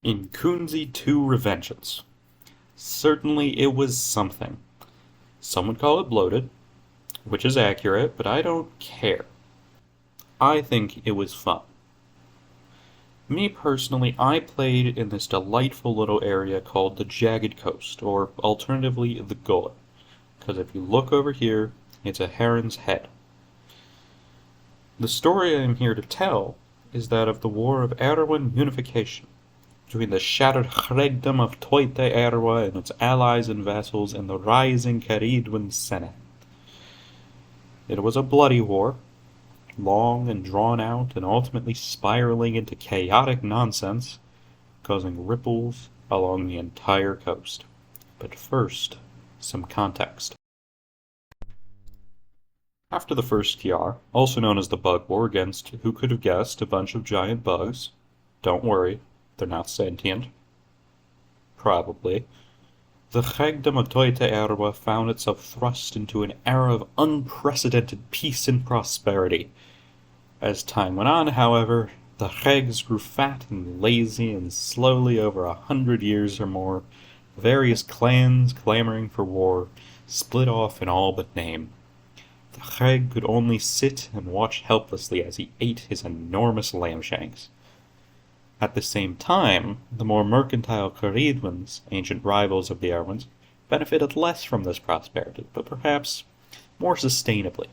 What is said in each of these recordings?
Inkunzi to Revengence. Certainly it was something. Some would call it bloated, which is accurate, but I don't care. I think it was fun. Me personally, I played in this delightful little area called the Jagged Coast, or alternatively the Gullet, because if you look over here, it's a heron's head. The story I am here to tell is that of the War of Erwin Unification, between the shattered Hregdom of Toite Erwa and its allies and vassals and the rising Caridwen Senate. It was a bloody war, long and drawn out and ultimately spiraling into chaotic nonsense, causing ripples along the entire coast. But first, some context. After the First Kiar, also known as the Bug War against, who could have guessed, a bunch of giant bugs. Don't worry, they're not sentient. Probably. The Hregdom of Toite Erwa found itself thrust into an era of unprecedented peace and prosperity. As time went on, however, the Hregs grew fat and lazy, and slowly, over 100 years or more, various clans clamoring for war split off in all but name. The Hreg could only sit and watch helplessly as he ate his enormous lamb shanks. At the same time, the more mercantile Caridwens, ancient rivals of the Erwins, benefited less from this prosperity, but perhaps more sustainably.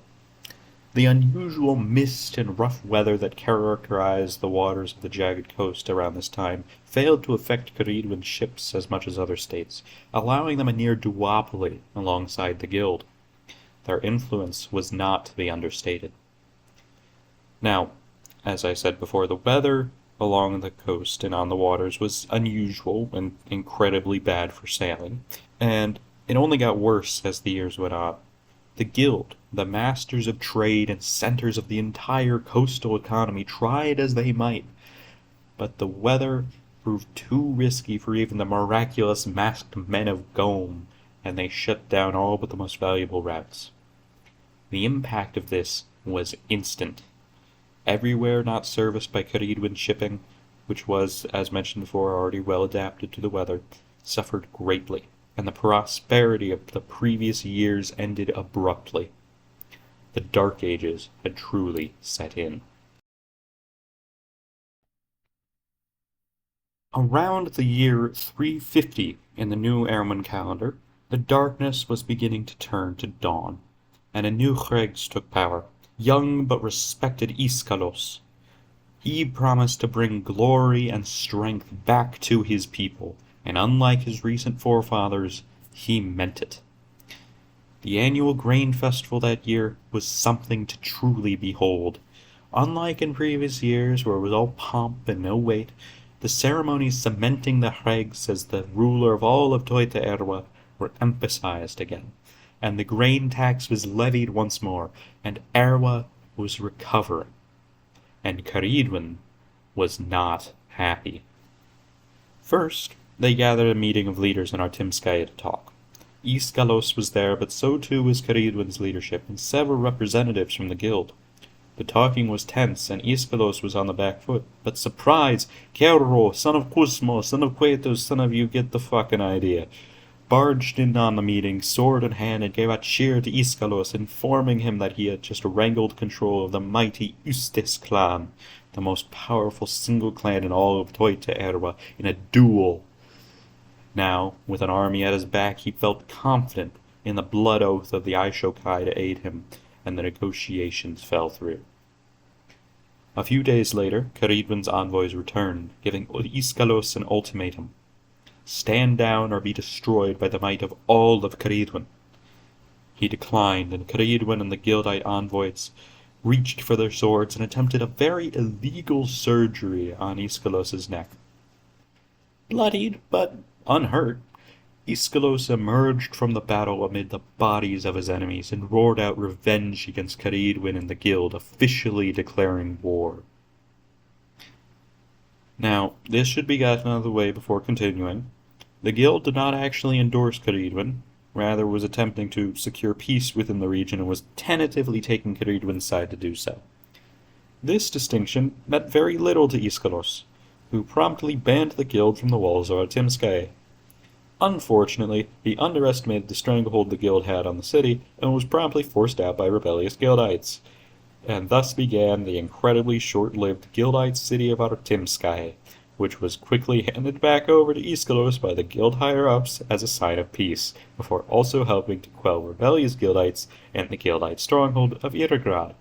The unusual mist and rough weather that characterized the waters of the Jagged Coast around this time failed to affect Caridwen ships as much as other states, allowing them a near duopoly alongside the Guild. Their influence was not to be understated. Now, as I said before, the weather along the coast and on the waters was unusual and incredibly bad for sailing, and it only got worse as the years went on. The Guild, the masters of trade and centers of the entire coastal economy, tried as they might, but the weather proved too risky for even the miraculous masked men of Gome, and they shut down all but the most valuable routes. The impact of this was instant. Everywhere not serviced by Caridwen shipping, which was, as mentioned before, already well adapted to the weather, suffered greatly, and the prosperity of the previous years ended abruptly. The Dark Ages had truly set in. Around the year 350 in the new Erwin calendar, the darkness was beginning to turn to dawn, and a new Hregs took power, young but respected Iskallos. He promised to bring glory and strength back to his people, and unlike his recent forefathers, he meant it. The annual grain festival that year was something to truly behold. Unlike in previous years, where it was all pomp and no weight, the ceremonies cementing the Hregs as the ruler of all of Toite Erwa were emphasized again, and the grain tax was levied once more, and Erwa was recovering. And Caridwen was not happy. First, they gathered a meeting of leaders in Artimskaya to talk. Iskallos was there, but so too was Caridwen's leadership and several representatives from the guild. The talking was tense, and Iskallos was on the back foot. But surprise! Kerro, son of Kuzmo, son of Quetos, son of you get the fucking idea, barged in on the meeting, sword in hand, and gave a cheer to Iskallos, informing him that he had just wrangled control of the mighty Ustes clan, the most powerful single clan in all of Toite Erwa, in a duel. Now, with an army at his back, he felt confident in the blood oath of the Aishokai to aid him, and the negotiations fell through. A few days later, Caridwen's envoys returned, giving Iskallos an ultimatum: stand down or be destroyed by the might of all of Caridwen. He declined, and Caridwen and the Guildite envoys reached for their swords and attempted a very illegal surgery on Iskallos' neck. Bloodied, but unhurt, Iskallos emerged from the battle amid the bodies of his enemies and roared out revenge against Caridwen and the Guild, officially declaring war. Now, this should be gotten out of the way before continuing. The Guild did not actually endorse Caridwen, rather was attempting to secure peace within the region and was tentatively taking Caridwen's side to do so. This distinction meant very little to Iskallos, who promptly banned the guild from the walls of Artimskae. Unfortunately, he underestimated the stranglehold the guild had on the city and was promptly forced out by rebellious guildites. And thus began the incredibly short-lived guildite city of Artimskae, which was quickly handed back over to Iskallos by the guild higher-ups as a sign of peace, before also helping to quell rebellious guildites and the guildite stronghold of Irgrad.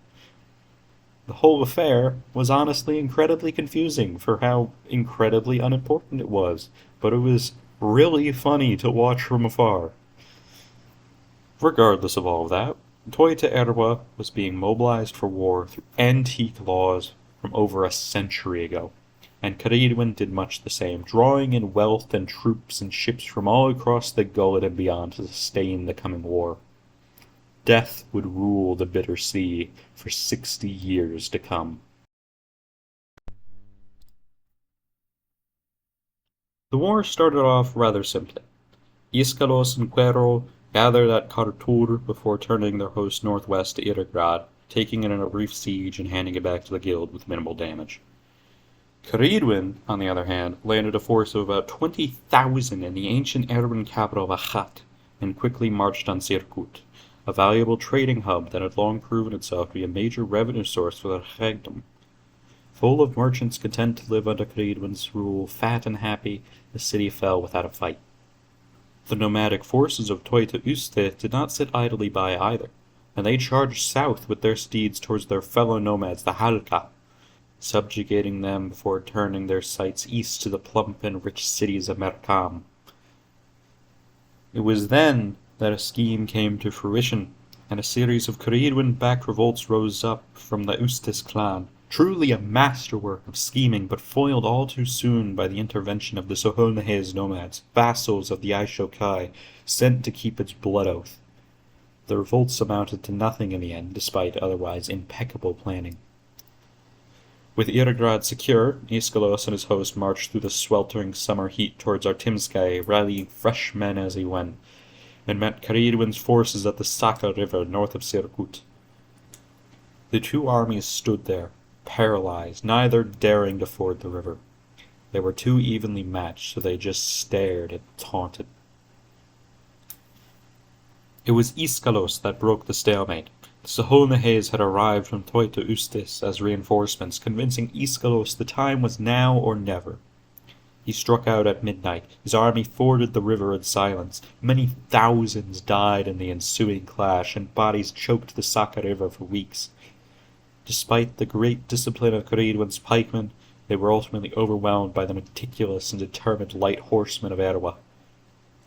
The whole affair was honestly incredibly confusing for how incredibly unimportant it was, but it was really funny to watch from afar. Regardless of all of that, Toita Erwa was being mobilized for war through antique laws from over a century ago, and Caridwen did much the same, drawing in wealth and troops and ships from all across the Gullet and beyond to sustain the coming war. Death would rule the bitter sea for 60 years to come. The war started off rather simply. Iskallos and Quero gathered at Kartur before turning their host northwest to Irgrad, taking it in a brief siege and handing it back to the guild with minimal damage. Caridwen, on the other hand, landed a force of about 20,000 in the ancient Erwan capital of Achat, and quickly marched on Sirkut, a valuable trading hub that had long proven itself to be a major revenue source for the Regdom. Full of merchants content to live under Caridwen's rule, fat and happy, the city fell without a fight. The nomadic forces of Toita Uste did not sit idly by either, and they charged south with their steeds towards their fellow nomads, the Halka, subjugating them before turning their sights east to the plump and rich cities of Merkam. It was then that a scheme came to fruition, and a series of Caridwen-backed revolts rose up from the Ustis clan, truly a masterwork of scheming, but foiled all too soon by the intervention of the Soholnahez nomads, vassals of the Aishokai, sent to keep its blood oath. The revolts amounted to nothing in the end, despite otherwise impeccable planning. With Irgrad secure, Iskallos and his host marched through the sweltering summer heat towards Artimskae, rallying fresh men as he went, and met Caridwen's forces at the Saka River north of Sirkut. The two armies stood there, paralyzed, neither daring to ford the river. They were too evenly matched, so they just stared and taunted. It was Iskallos that broke the stalemate. The Soholnahez had arrived from Toita Ustis as reinforcements, convincing Iskallos the time was now or never. He struck out at midnight. His army forded the river in silence. Many thousands died in the ensuing clash, and bodies choked the Saka River for weeks. Despite the great discipline of Caridwen's pikemen, they were ultimately overwhelmed by the meticulous and determined light horsemen of Erwa.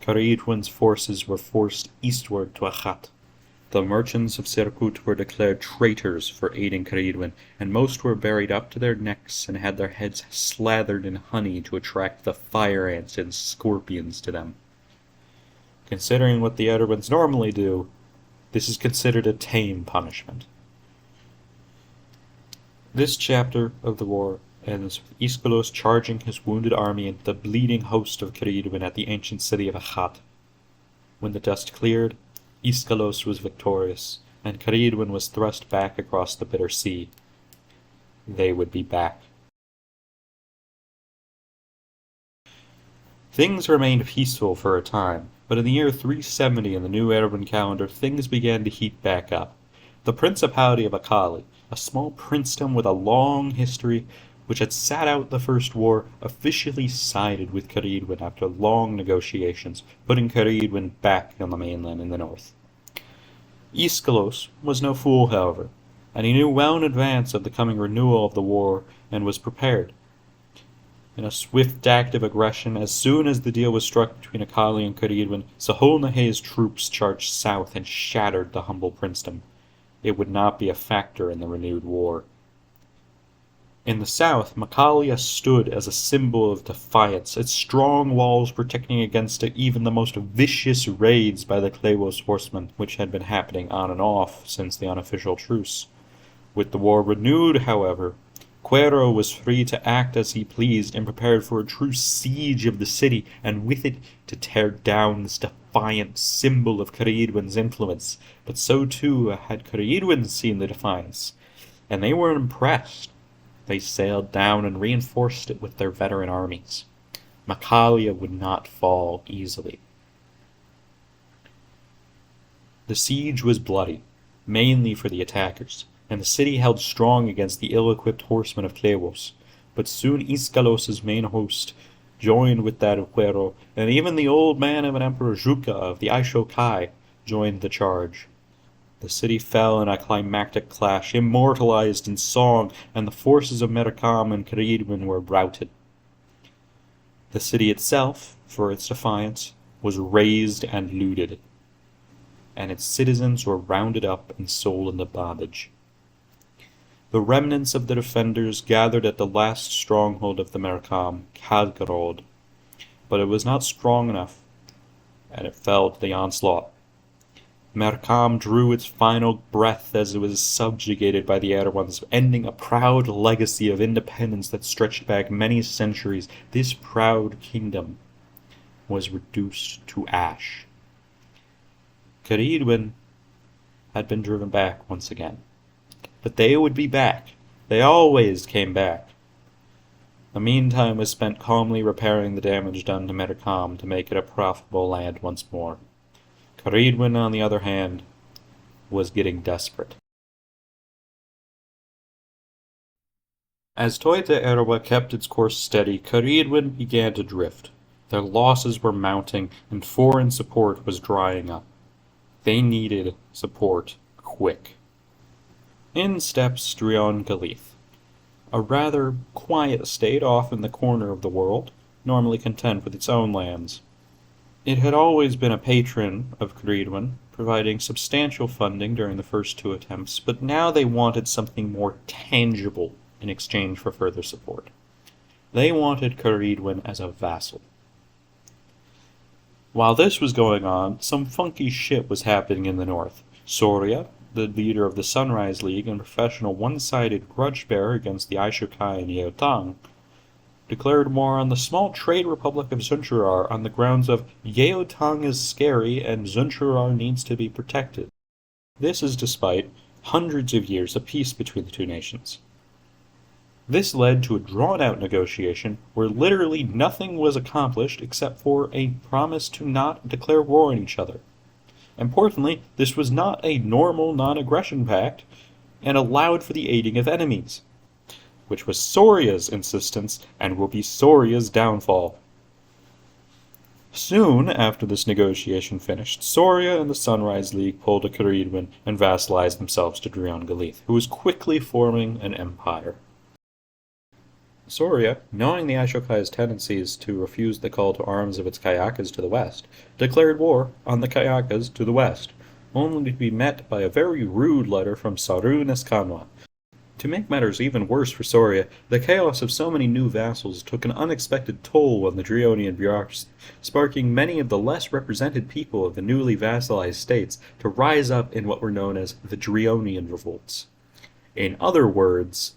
Caridwen's forces were forced eastward to Achat. The merchants of Sirkut were declared traitors for aiding Caridwen, and most were buried up to their necks and had their heads slathered in honey to attract the fire ants and scorpions to them. Considering what the Erwans normally do, this is considered a tame punishment. This chapter of the war ends with Iskallos charging his wounded army into the bleeding host of Caridwen at the ancient city of Achat. When the dust cleared, Iskallos was victorious, and Caridwen was thrust back across the bitter sea. They would be back. Things remained peaceful for a time, but in the year 370 in the new Erwan calendar, things began to heat back up. The Principality of Akali, a small princedom with a long history, which had sat out the First War, officially sided with Caridwen after long negotiations, putting Caridwen back on the mainland in the north. Iskallos was no fool, however, and he knew well in advance of the coming renewal of the war and was prepared. In a swift act of aggression, as soon as the deal was struck between Akali and Caridwen, Soholnahez troops charged south and shattered the humble princedom. It would not be a factor in the renewed war. In the south, Makalia stood as a symbol of defiance, its strong walls protecting against even the most vicious raids by the Klevos horsemen, which had been happening on and off since the unofficial truce. With the war renewed, however, Quero was free to act as he pleased and prepared for a true siege of the city, and with it to tear down this defiant symbol of Caridwen's influence. But so too had Caridwen seen the defiance, and they were impressed. They sailed down and reinforced it with their veteran armies. Macalia would not fall easily. The siege was bloody, mainly for the attackers, and the city held strong against the ill-equipped horsemen of Clevos. But soon Iskallos' main host joined with that of Quero, and even the old man of an Emperor Juka of the Aishokai joined the charge. The city fell in a climactic clash, immortalized in song, and the forces of Merkam and Caridwen were routed. The city itself, for its defiance, was razed and looted, and its citizens were rounded up and sold into bondage. The remnants of the defenders gathered at the last stronghold of the Merkam, Kadgarod, but it was not strong enough, and it fell to the onslaught. Merkam drew its final breath as it was subjugated by the Erewhons, ending a proud legacy of independence that stretched back many centuries. This proud kingdom was reduced to ash. Caridwen had been driven back once again. But they would be back. They always came back. The meantime was spent calmly repairing the damage done to Merkam to make it a profitable land once more. Caridwen, on the other hand, was getting desperate. As Toita Erewa kept its course steady, Caridwen began to drift. Their losses were mounting, and foreign support was drying up. They needed support quick. In steps Drion Galith, a rather quiet state off in the corner of the world, normally content with its own lands. It had always been a patron of Caridwen, providing substantial funding during the first two attempts, but now they wanted something more tangible in exchange for further support. They wanted Caridwen as a vassal. While this was going on, some funky shit was happening in the north. Soria, the leader of the Sunrise League and professional one-sided grudge-bearer against the Aishokai and Yeotang, declared war on the small trade republic of Zunchurar on the grounds of Yeotang is scary and Zunchurar needs to be protected. This is despite hundreds of years of peace between the two nations. This led to a drawn-out negotiation where literally nothing was accomplished except for a promise to not declare war on each other. Importantly, this was not a normal non-aggression pact, and allowed for the aiding of enemies, which was Soria's insistence and will be Soria's downfall. Soon after this negotiation finished, Soria and the Sunrise League pulled a Caridwen and vassalized themselves to Drion Galith, who was quickly forming an empire. Soria, knowing the Aishokai's tendencies to refuse the call to arms of its Kayakas to the west, declared war on the Kayakas to the west, only to be met by a very rude letter from Saru Neskanwa. To make matters even worse for Soria, the chaos of so many new vassals took an unexpected toll on the Drionian bureaucracy, sparking many of the less represented people of the newly vassalized states to rise up in what were known as the Drionian revolts. In other words,